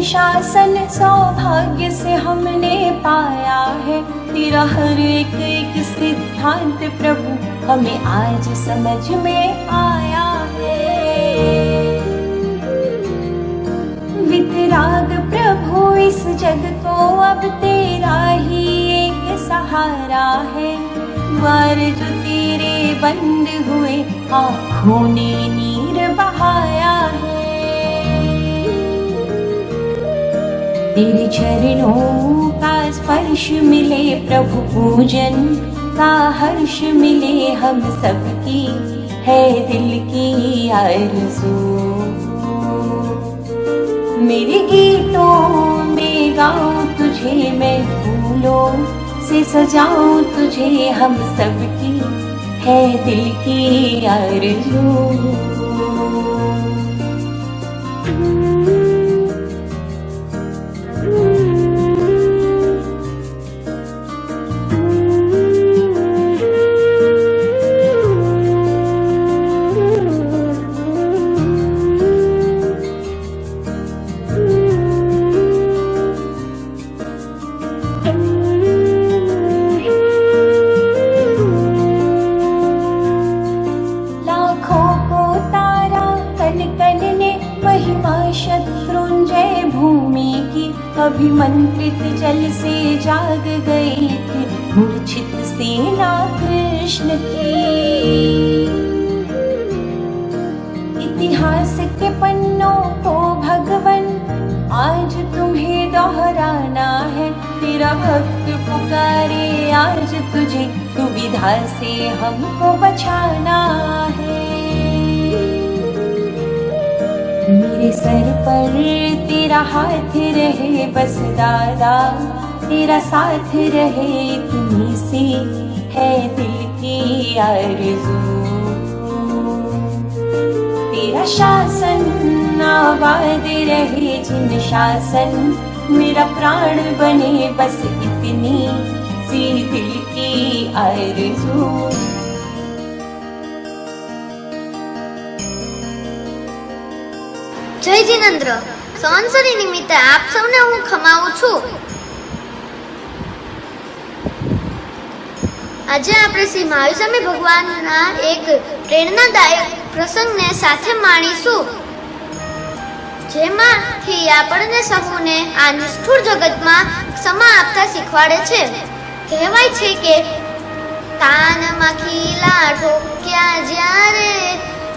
शासन सौभाग्य से हमने पाया है। तेरा हर एक एक सिद्धांत प्रभु हमें आज समझ में आया है। वितराग प्रभु इस जग को अब तेरा ही एक सहारा है। द्वार जो तेरे बंद हुए आँखों ने नीर बहाया है। तेरे चरणों का स्पर्श मिले प्रभु, पूजन का हर्ष मिले हम सबकी है दिल की आरज़ू। मेरे गीतों में गाऊं तुझे मैं, फूलों से सजाऊं तुझे हम सबकी है दिल की आरज़ू। अभिमंत्रित जल से जाग गई थी मूर्छित सेना कृष्ण की। इतिहास के पन्नों को भगवन आज तुम्हें दोहराना है। तेरा भक्त पुकारे आज तुझे, दुविधा से हमको बचाना है। मेरे सर पर तेरा हाथ रहे बस दादा, तेरा साथ रहे इतनी सी है दिल की आरज़ू। तेरा शासन आबाद रहे जिन शासन, मेरा प्राण बने बस इतनी सी दिल की आरज़ू। જય જીનેન્દ્ર, સંવત્સરી નિમિત્તે આપ સૌને હું ખમાવું છું। આજે આપણે શ્રી મહાવીર ભગવાનના એક પ્રેરણાદાયક પ્રસંગને સાથે માણીશું, જેમાંથી આપણને સૌને આ નિષ્ઠુર જગતમાં ક્ષમા આપતા શીખવાડે છે। કહેવાય છે કે તાનમાં ખીલા ઠોક્યા જ્યારે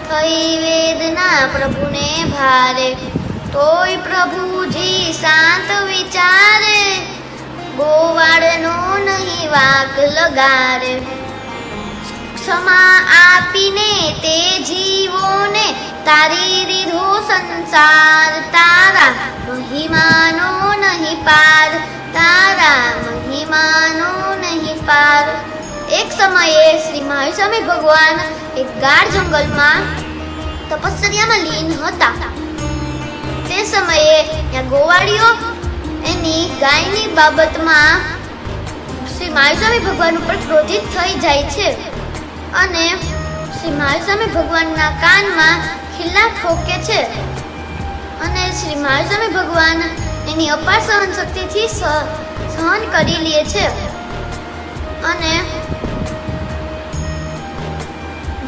થઈ વેદના પ્રભુને ભારે, તોય પ્રભુજી શાંત વિચારે, ગોવાળનો નહીં વાક લગારે। ક્ષમા આપીને તે જીવોને તારી દીધો સંસાર, તારા મહિમાનો નહીં પાર, તારા મહિમાનો નહીં પાર। એક સમયે શ્રી મહાવીર ભગવાન એક ગાઢ જંગલમાં તપશ્ચર્યામાં લીન હતા। તે સમયે ત્યાં ગોવાળીઓ એની ગાયની બાબતમાં શ્રી મહાવીર ભગવાન ઉપર ક્રોધિત થઈ જાય છે અને શ્રી મહાવીર ભગવાનના કાનમાં ખીલ્લા ઠોકે છે અને શ્રી મહાવીર ભગવાન એની અપાર સહન શક્તિથી સહન કરી લે છે અને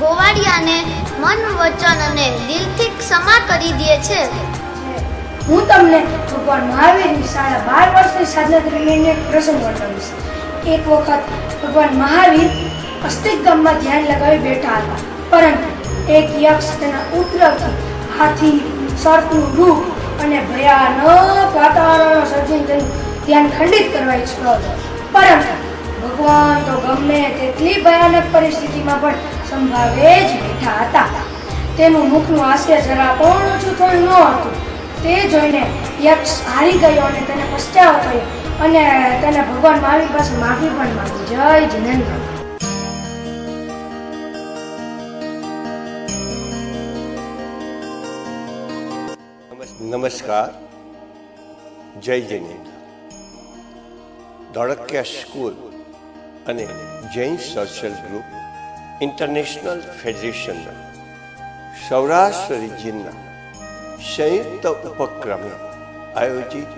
ગોવાળિયાને મન વચન અને દિલથી ક્ષમા કરી દે છે। હું તમને ભગવાન મહાવીરની 12.5 વર્ષની સાધના દરમિયાન એક પ્રસંગ વર્ણવીશ। એક વખત ભગવાન મહાવીર અસ્તિક ગામમાં ધ્યાન લગાવી બેઠા હતા, પરંતુ એક યક્ષ તેના ઉપદ્રવથી હાથી, સર્પનું રૂપ અને ભયાનક વાતાવરણ સર્જીને તેનું ધ્યાન ખંડિત કરવા ઈચ્છતો હતો। પરંતુ ભગવાન તો ગમે તેટલી ભયાનક પરિસ્થિતિમાં પણ સંભાવે જ બેઠા હતા। તેનું મુખનું હાસ્ય જરા પણ ઓછું થયું ન હતું। તે જોઈને યક્ષ હારી ગયો અને તેને પશ્ચાતાપ થયો અને તેને ભગવાન મહાવીર પાસે માફી પણ માંગી। જય જીનેન્દ્ર। નમસ્કાર, જય જીનેન્દ્ર। ધોળકિયા સ્કૂલ અને જૈન સોશિયલ ગ્રુપ ઇન્ટરનેશનલ ફેડરેશનના સૌરાષ્ટ્ર રિજિયનના સંયુક્ત ઉપક્રમે આયોજિત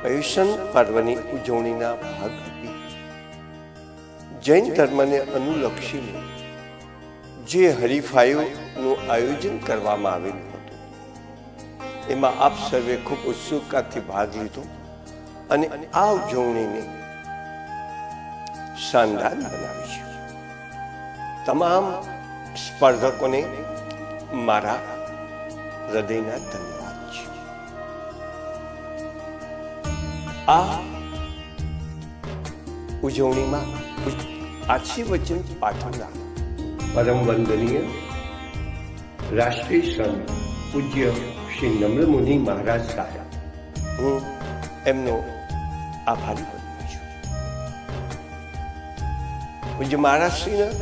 પર્યુષણ પર્વની ઉજવણીના ભાગરૂપે જૈન ધર્મને અનુલક્ષીને જે હરીફાઈઓનું આયોજન કરવામાં આવેલું હતું એમાં આપ સર્વે ખૂબ ઉત્સુકતાથી ભાગ લીધો અને આ ઉજવણીને શાનદાર બનાવી છે. તમામ સ્પર્ધકોને મારા હૃદયના ધન્યવાદ છે. આ ઉજવણીમાં આશીર્વચન પાઠવનાર પરમ વંદનીય રાષ્ટ્રીય સંત પૂજ્ય શ્રી નમ્ર મુનિ મહારાજ સાહેબ, હું એમનો આભારી બનું છું. પૂજ્ય મહારાજશ્રીના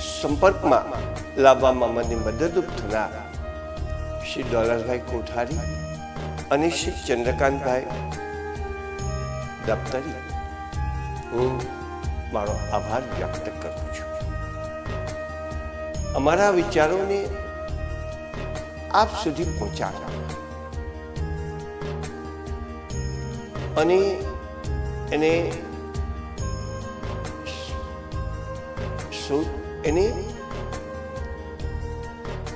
સંપર્કમાં લાવવામાં મને મદદરૂપ થનાર શ્રી દોલતભાઈ કોઠારી અને શ્રી ચંદ્રકાંતભાઈ દફતરી, હું મારો આભાર વ્યક્ત કરું છું. અમારા વિચારોને આપ સુધી પહોંચાડવા અને એને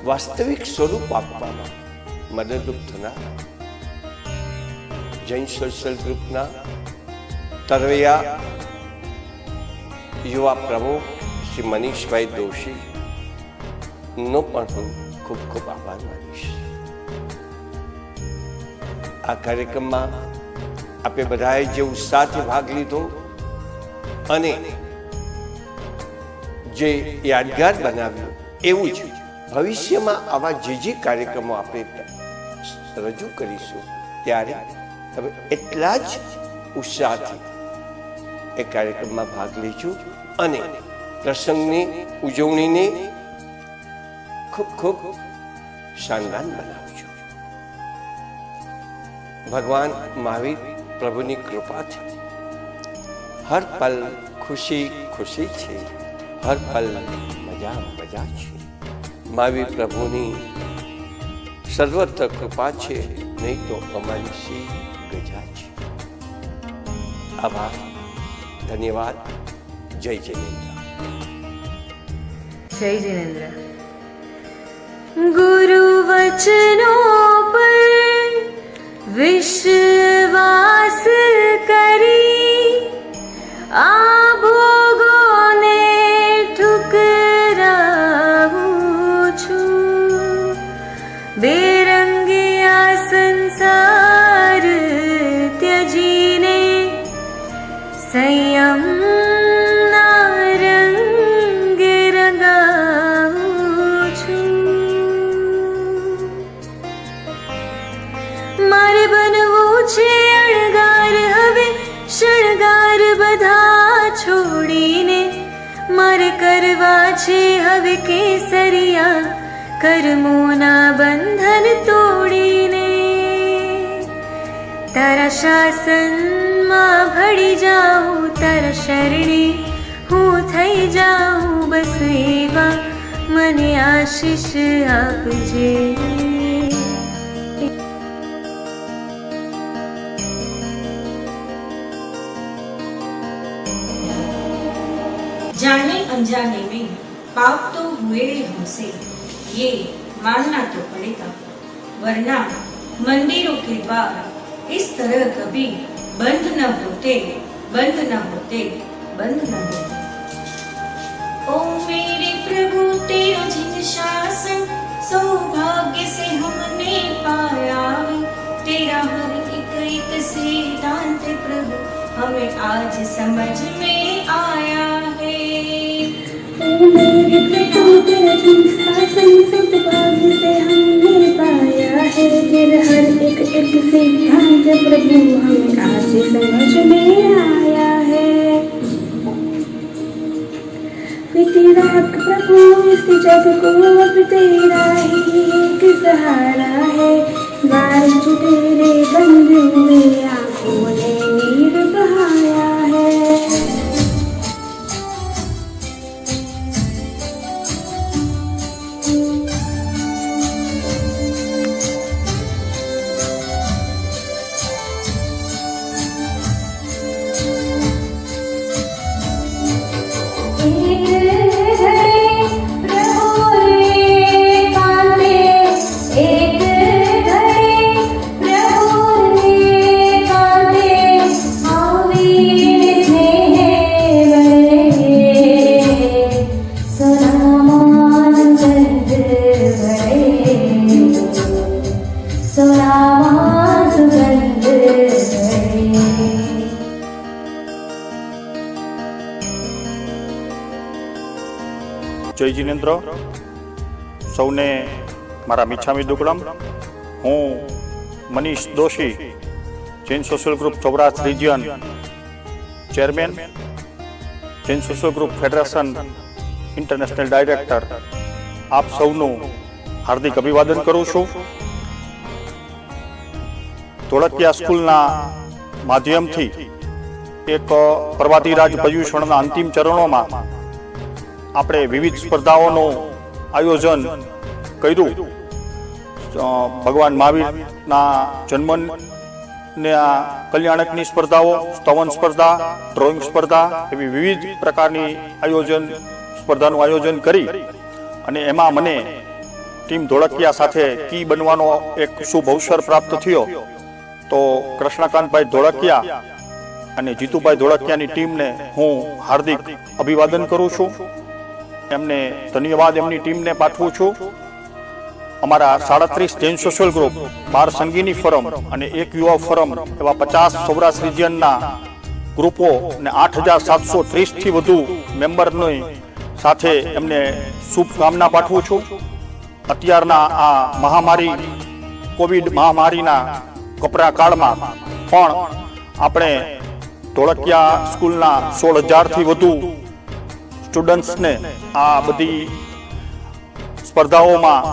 વાસ્તવિક સ્વરૂપ આપવામાં મદદરૂપ થનાર જૈન સોશિયલ ગ્રુપના તરવૈયા યુવા પ્રમુખ શ્રી મનીષભાઈ દોશી નો પણ હું ખૂબ ખૂબ આભાર માનીશ. આ કાર્યક્રમમાં આપણે બધાએ જે ઉત્સાહથી ભાગ લીધો અને જે યાદગાર બનાવ્યું, એવું જ ભવિષ્યમાં આવા જે કાર્યક્રમો આપણે રજૂ કરીશું ત્યારે તમે એટલા જ ઉત્સાહથી એ કાર્યક્રમમાં ભાગ લેજો અને પ્રસંગની ઉજવણીને ખૂબ ખૂબ શાનદાર બનાવજો. ભગવાન મહાવીર પ્રભુની કૃપાથી હર પલ ખુશી ખુશી છે, હર પલ મજા મજા છે. મહાવીર પ્રભુની સર્વત્ર કૃપા છે, નહીં તો અમારી સી ગજા છે. આભાર, ધન્યવાદ. જય જિનેન્દ્ર. જય જિનેન્દ્ર. गुरु वचनों पर विश्वास करी आ भोगों ने ठुकराऊं छूं. बेरंगिया संसार त्यजीने संयम શણગાર બધા છોડીને મારે કરવા છે હવે કેસરિયા કર્મોના બંધન તોડીને. તારા શાસનમાં ભળી જાઉં, તારા શરણે હું થઈ જાઉં, બસ એવા મને આશીષ આપજે. जाने अनजाने में पाप तो हुए हमसे, ये मानना तो पड़ेगा, वरना मंदिरों के द्वार इस तरह कभी बंद न होते, बंद न होते, बंद न होते. ओ मेरे प्रभु तेरा जिन शासन सौभाग्य से हमने पाया, तेरा हर एक सिद्धांत प्रभु हमें आज समझ में आया है. मेरे प्रभु तेरा जिन शासन सौभाग्य से हमने पाया है, तेरा हर एक सिद्धांत प्रभु हमें आज समझ में आया है. तेरा हक प्रभु इस जग को अब तेरा ही एक सहारा है. द्वार जो तेरे बंद हुए आंखों ने नीर बहाया है. જય જિનેન્દ્ર. સૌને મારા મિચ્છામી દુક્કડમ. હું Manish Doshi, Jain social group Saurashtra region chairman, Jain social group federation international director, આપ સૌનું હાર્દિક અભિવાદન કરું છું. ધોળકિયા સ્કૂલના માધ્યમથી એક પ્રવાદિરાજ પર્યુષણના અંતિમ ચરણોમાં આપણે વિવિધ સ્પર્ધાઓનું આયોજન કર્યું. ભગવાન મહાવીરના જન્મના કલ્યાણકની સ્પર્ધાઓ, સ્તવન સ્પર્ધા, ડ્રોઈંગ સ્પર્ધા એવી વિવિધ પ્રકારની સ્પર્ધાનું આયોજન કરી અને એમાં મને ટીમ ધોળકિયા સાથે કી બનવાનો એક શુભ અવસર પ્રાપ્ત થયો. તો કૃષ્ણકાંતભાઈ ધોળકિયા અને જીતુભાઈ ધોળકિયાની ટીમને હું હાર્દિક અભિવાદન કરું છું. એમને ધન્યવાદ એમની ટીમને પાઠવું છું. અમારા 37 Jain social group, 12 Sangini forum અને 1 યુવા ફોરમ એવા 50 સૌરાષ્ટ્ર રિજિયનના ગ્રુપો અને 8730થી વધુ મેમ્બરની સાથે એમને શુભકામના પાઠવું છું. અત્યારના આ મહામારી, કોવિડ મહામારીના કપરા કાળમાં પણ આપણે ધોળકિયા સ્કૂલના 16,000થી વધુ સ્ટુડન્ટ્સને આ બધી સ્પર્ધાઓમાં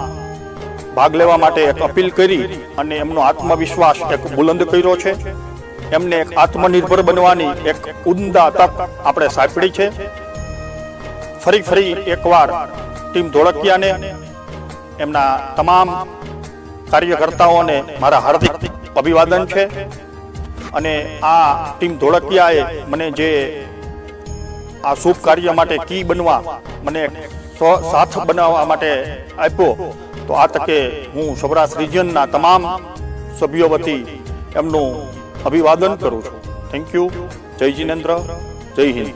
ભાગ લેવા માટે એક અપીલ કરી અને એમનો આત્મવિશ્વાસ એક બુલંદ કર્યો છે. એમને એક આત્મનિર્ભર બનવાની એક ઉમદા તક આપણે સાંપડી છે. ફરી એકવાર ટીમ ધોળકિયાને, એમના તમામ કાર્યકર્તાઓને મારા હાર્દિક અભિવાદન છે. અને આ ટીમ ધોળકિયાએ મને જે આ શુભ કાર્ય માટે કી બનવા મને સાથ બનાવવા માટે આપ્યો, તો આ તકે હું સૌરાષ્ટ્ર રિજિયનના તમામ સભ્યો વતી એમનું અભિવાદન કરું છું. Thank you. જય જિનેન્દ્ર, જય હિન્દ.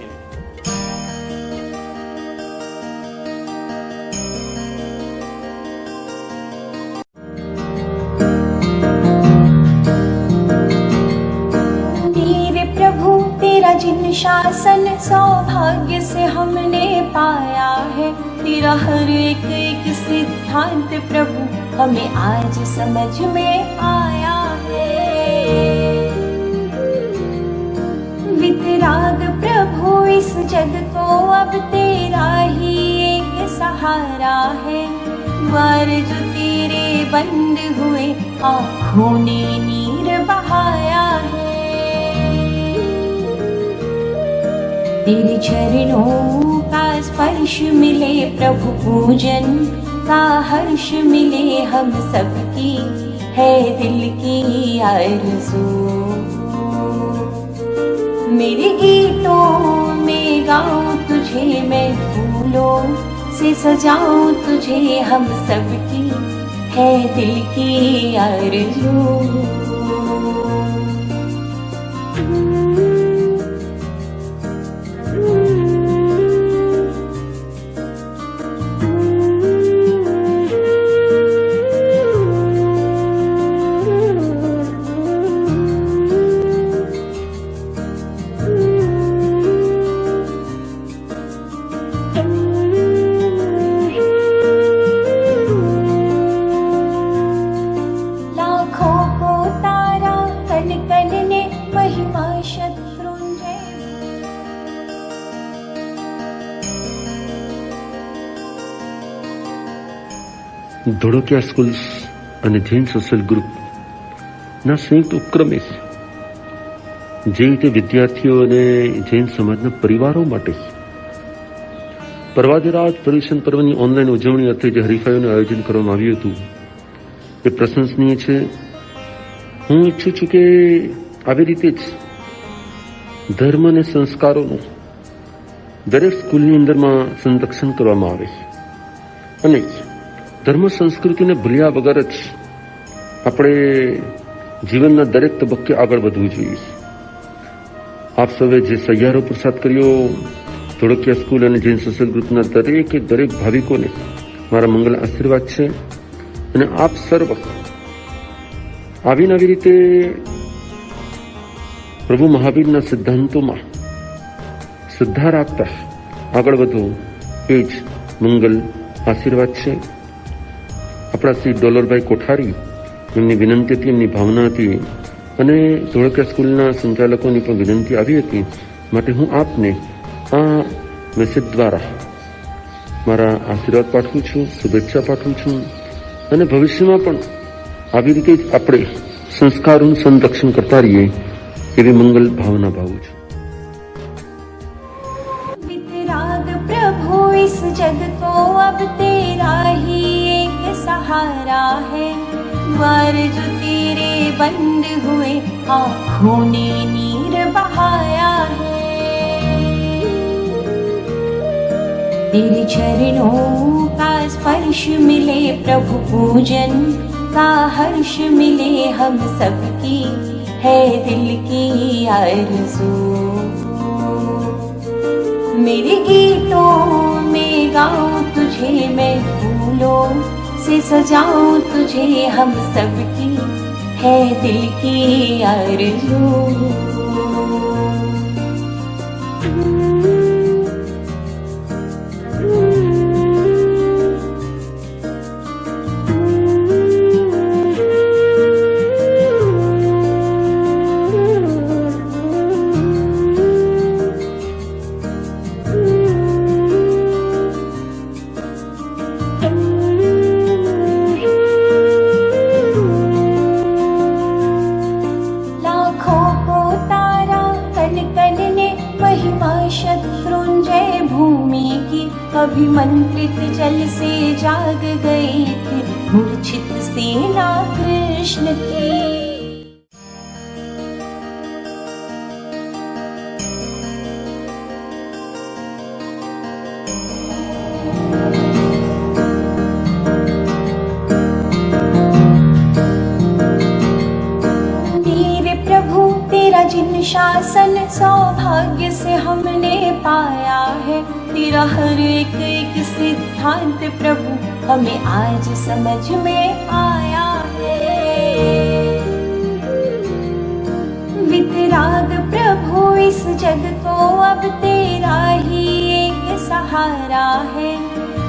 जिन शासन सौभाग्य से हमने पाया है, तेरा हर एक सिद्धांत प्रभु हमें आज समझ में आया है. वितराग प्रभु इस जग को अब तेरा ही एक सहारा है. द्वार जो तेरे बंद हुए आँखों ने नीर बहाया है. तेरे चरणों का स्पर्श मिले प्रभु, पूजन का हर्ष मिले हम सबकी है दिल की आरज़ू. मेरे गीतों में गाऊं तुझे मैं, फूलों से सजाऊं तुझे हम सबकी है दिल की आरज़ू. ધોળકિયા સ્કૂલ્સ અને જૈન સોશિયલ ગ્રુપના સંયુક્ત ઉપક્રમે જે રીતે વિદ્યાર્થીઓ અને જૈન સમાજના પરિવારો માટે પ્રવાદિરાજ પર્યુષણ પર્વની ઓનલાઈન ઉજવણી અર્થે જે હરીફાઈઓનું આયોજન કરવામાં આવ્યું હતું એ પ્રશંસનીય છે. હું ઈચ્છું છું કે આવી રીતે જ ધર્મ અને સંસ્કારોનું દરેક સ્કૂલની અંદરમાં સંરક્ષણ કરવામાં આવે અને ધર્મ સંસ્કૃતિને ભૂલ્યા વગર જ આપણે જીવનના દરેક તબક્કે આગળ વધવું જોઈએ. આપ સૌએ જે સહિયારો પ્રસાદ કર્યો, ધોળકિયા સ્કૂલ અને જૈન સોશિયલ ગ્રુપના દરેક ભાવિકોને મારા મંગલ આશીર્વાદ છે. અને આપ સર્વ આવીને આવી રીતે પ્રભુ મહાવીરના સિદ્ધાંતોમાં શ્રદ્ધા રાખતા આગળ વધો, એ જ મંગલ આશીર્વાદ છે. આપણા શ્રી ડોલરભાઈ કોઠારી, એમની વિનંતી હતી, એમની ભાવના હતી અને ધોળકિયા સ્કૂલના સંચાલકોની પણ વિનંતી આવી હતી. માટે હું આપને આ મેસેજ દ્વારા મારા આશીર્વાદ પાઠવું છું, શુભેચ્છા પાઠવું છું અને ભવિષ્યમાં પણ આવી રીતે જ આપણે સંસ્કારોનું સંરક્ષણ કરતા રહીએ એવી મંગલ ભાવના ભાવું છું. वितराग प्रभु इस जग को अब तेरा ही एक सहारा है. द्वार जो तेरे बंद हुए आँखों ने नीर बहाया है. तेरे चरणों का स्पर्श मिले प्रभु, पूजन का हर्ष मिले हम सबकी है दिल की आरज़ू. मेरे गीतों में गाऊं तुझे मैं, फूलों से सजाऊं तुझे हम सबकी है दिल की आरज़ू. अभिमंत्रित जल से जाग गई थी मूर्छित सेना कृष्ण की. तेरे प्रभु तेरा जिन शासन सौभाग्य से हमने पाया है. तेरा हर एक एक सिद्धांत प्रभु हमें आज समझ में आया है. वितराग प्रभु इस जग को अब तेरा ही एक सहारा है.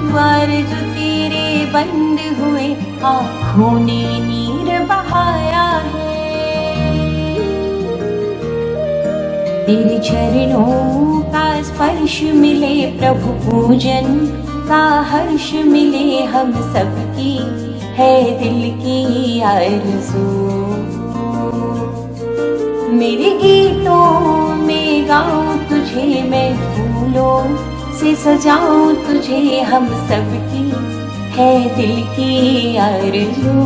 द्वार जो तेरे बंद हुए आँखों ने नीर बहाया है. तेरे चरणों का स्पर्श मिले प्रभु, पूजन का हर्ष मिले हम सबकी है दिल की आरज़ू. मेरे गीतों में गाऊं तुझे मैं, फूलों से सजाऊं तुझे हम सबकी है दिल की आरज़ू.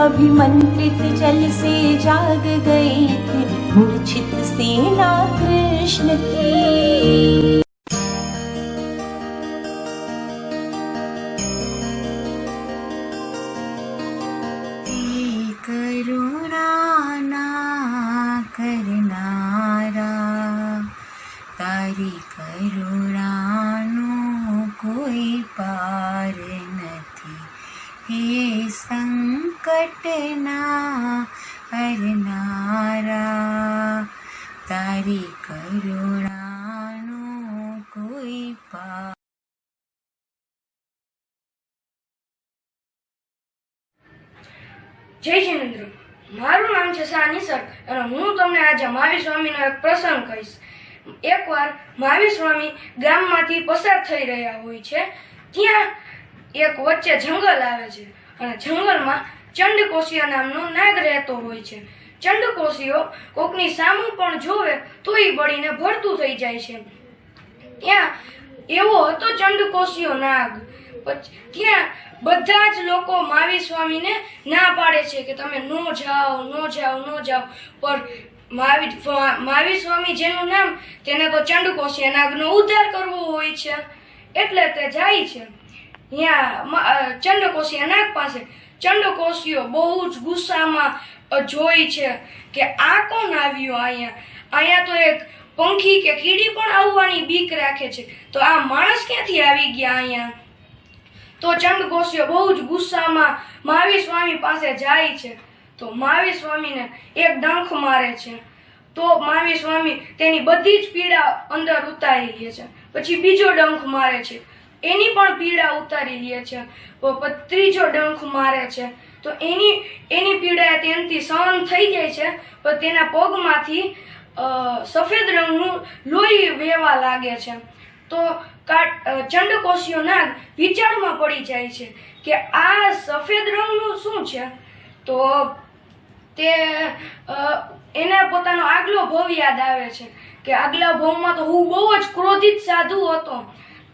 अभिमंत्रित जल से जाग गई थी मूर्छित सेना कृष्ण की. करुणा ना करनारा, तारी करुणानो कोई पार નથી. हे संकट ना हरनारा, तारी करुणानो कोई पार. જય જિનેન્દ્ર, મારું નામ છે શાહ નિસર્ગ અને હું તમને આજે મહાવીર સ્વામીનો એક પ્રસંગ કહીશ. એકવાર મહાવીર સ્વામી ગામમાંથી પસાર થઈ રહ્યા હોય છે. ત્યાં એક વચ્ચે જંગલ આવે છે અને જંગલમાં ચંડકોશિયો નામનો નાગ રહેતો હોય છે. ચંડકોશિયો કોકની સામું પણ જોવે તો એ બળીને ભરતું થઈ જાય છે. ત્યાં એવો હતો ચંડકોશિયો નાગ. ત્યાં બધા જ લોકો મહાવીર સ્વામીને ના પાડે છે કે તમે નો જાઓ, નો જાઓ, નો જાઓ. પણ મહાવીર સ્વામી જેનું નામ તેને તો ચંડકોશી નાગનો ઉદ્ધાર કરવો હોય છે, એટલે તે જાય છે ત્યાં ચંડકોશી નાગ પાસે. ચંડકોશીઓ બહુ જ ગુસ્સામાં જોઈ છે કે આ કોણ આવ્યું અહીંયા તો એક પંખી કે કીડી પણ આવવાની બીક રાખે છે, તો આ માણસ ક્યાંથી આવી ગયા અહીંયા? તો ચંડકોશીઓ બહુ જ ગુસ્સામાં મહાવીર સ્વામી પાસે જાય છે. તો મહાવીર સ્વામીને એક ડંખ મારે છે. તો મહાવીર સ્વામી તેની બધી જ પીડા અંદર ઉતારી લે છે. પછી બીજો ડંખ મારે છે, એની પણ પીડા ઉતારી લે છે. ત્રીજો ડંખ મારે છે, તો એની પીડા તેનાથી સહન થઈ જાય છે, પણ તેના પગમાંથી સફેદ રંગનું લોહી વહેવા લાગે છે. તો ચંડકોશીઓ નાગ વિચારમાં પડી જાય છે કે આ સફેદ રંગનું શું છે? તો તે એને પોતાનો આગલો ભવ યાદ આવે છે કે આગલા ભવમાં તો હું બહુ જ ક્રોધિત સાધુ હતો,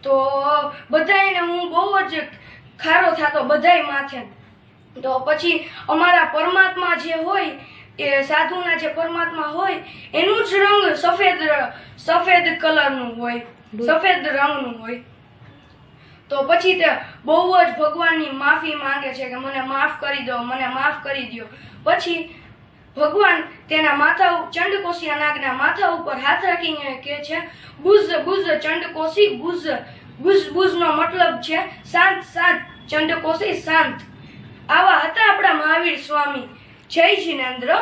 તો બધાને હું બહુ જ ખારો થતો બધાય માથે. તો પછી અમારા પરમાત્મા જે હોય એ સાધુના જે પરમાત્મા હોય એનું જ રંગ સફેદ કલરનું હોય, સફેદ રંગનું હોય. તો પછી તે બહુ જ ભગવાનની માફી માંગે છે કે મને માફ કરી દો, મને માફ કરી દો. પછી ભગવાન તેના માથા ચંડકોશી નાગના માથા ઉપર હાથ રાખીને કહે છે, બુઝ બુઝ ચંડકોશી બુઝ. બુઝ નો મતલબ છે શાંત શાંત, ચંડકોશી શાંત. આવા હતા આપણા મહાવીર સ્વામી. જય જિનેન્દ્ર.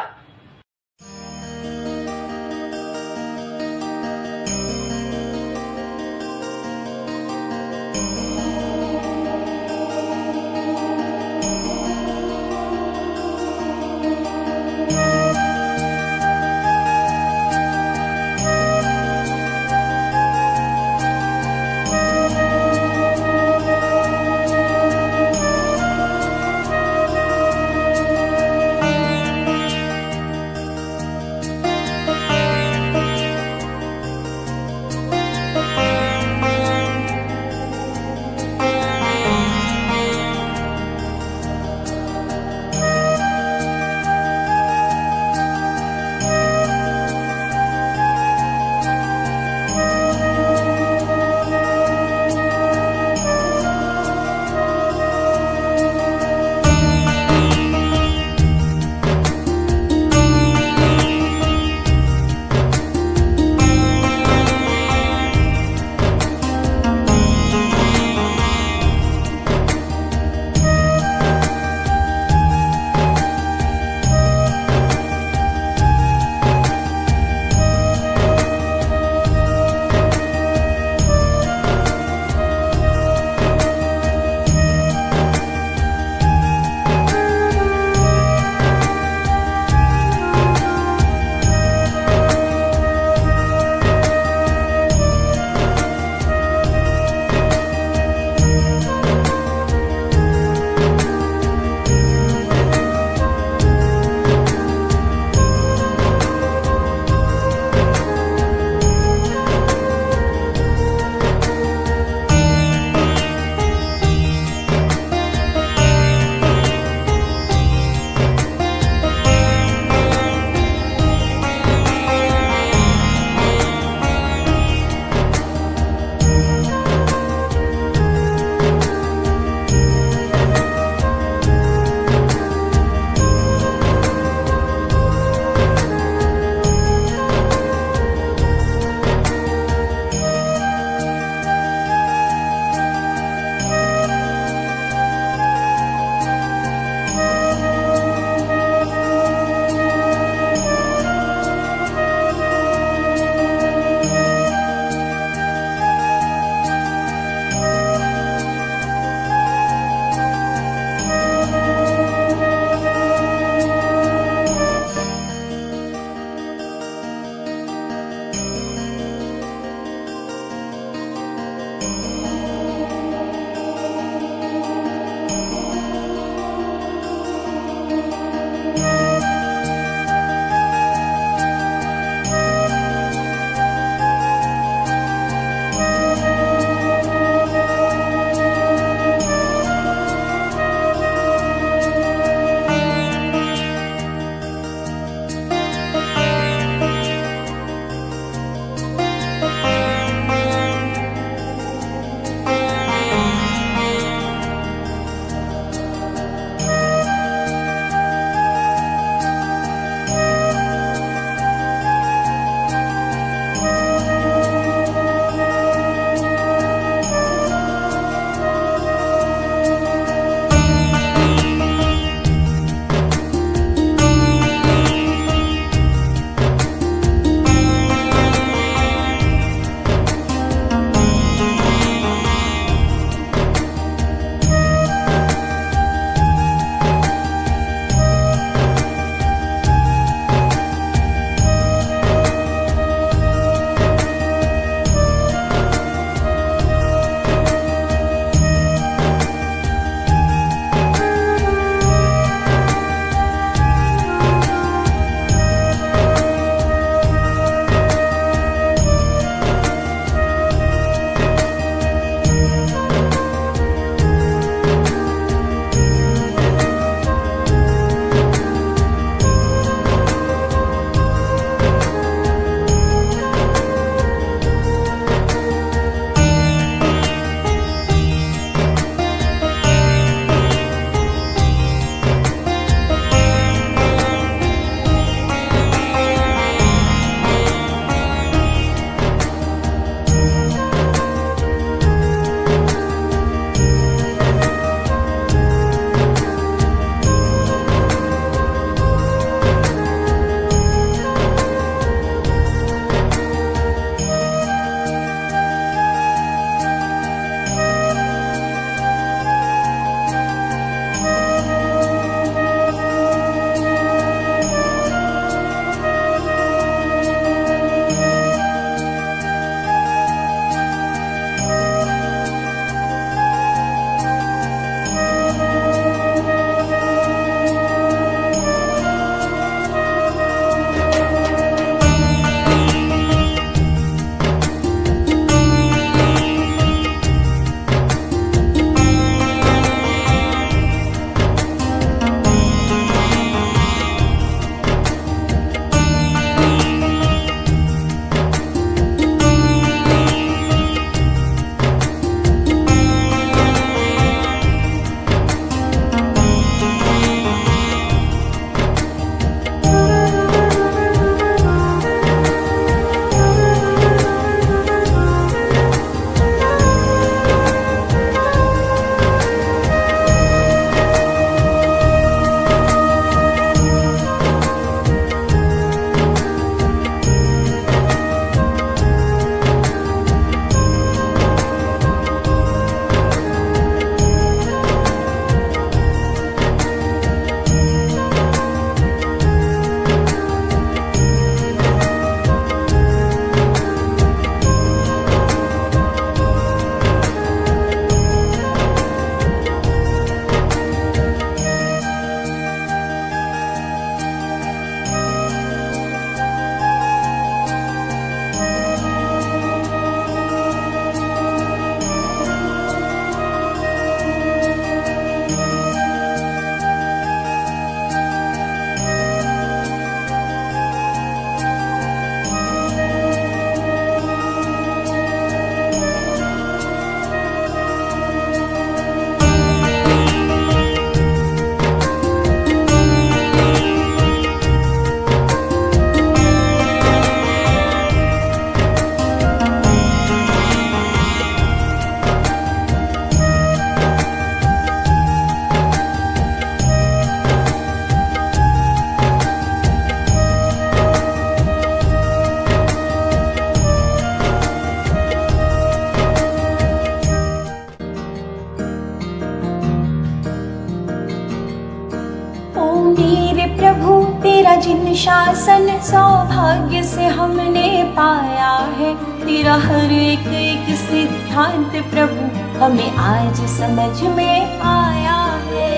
शासन सौभाग्य से हमने पाया है। तेरा हर एक एक सिद्धांत प्रभु हमें आज समझ में आया है।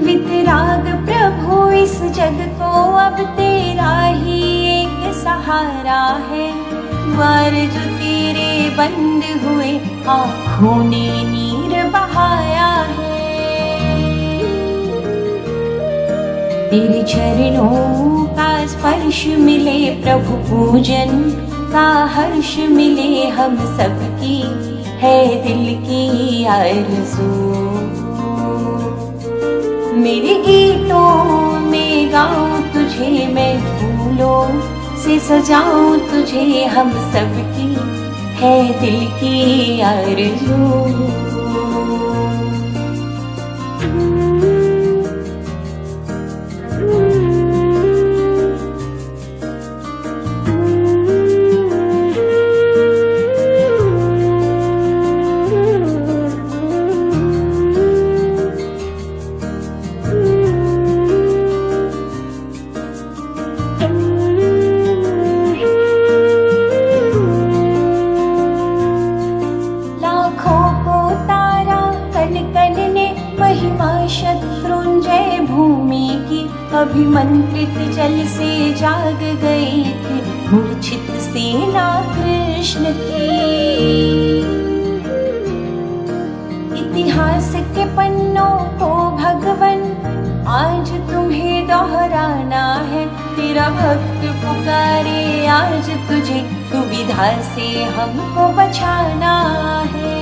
वितराग प्रभु इस जग को अब तेरा ही एक सहारा है। द्वार जो तेरे बंद हुए आँखों ने नीर बहाया है। तेरे चरणों का स्पर्श मिले प्रभु, पूजन का हर्ष मिले हम सबकी है दिल की आरज़ू। मेरे गीतों में गाऊं तुझे मैं, फूलों से सजाऊं तुझे हम सबकी है दिल की आरज़ू। शत्रुंजय भूमि की अभिमंत्रित जल से जाग गई थी मूर्छित सेना कृष्ण की। इतिहास के पन्नों को भगवन आज तुम्हें दोहराना है। तेरा भक्त पुकारे आज तुझे, दुविधा से हमको बचाना है।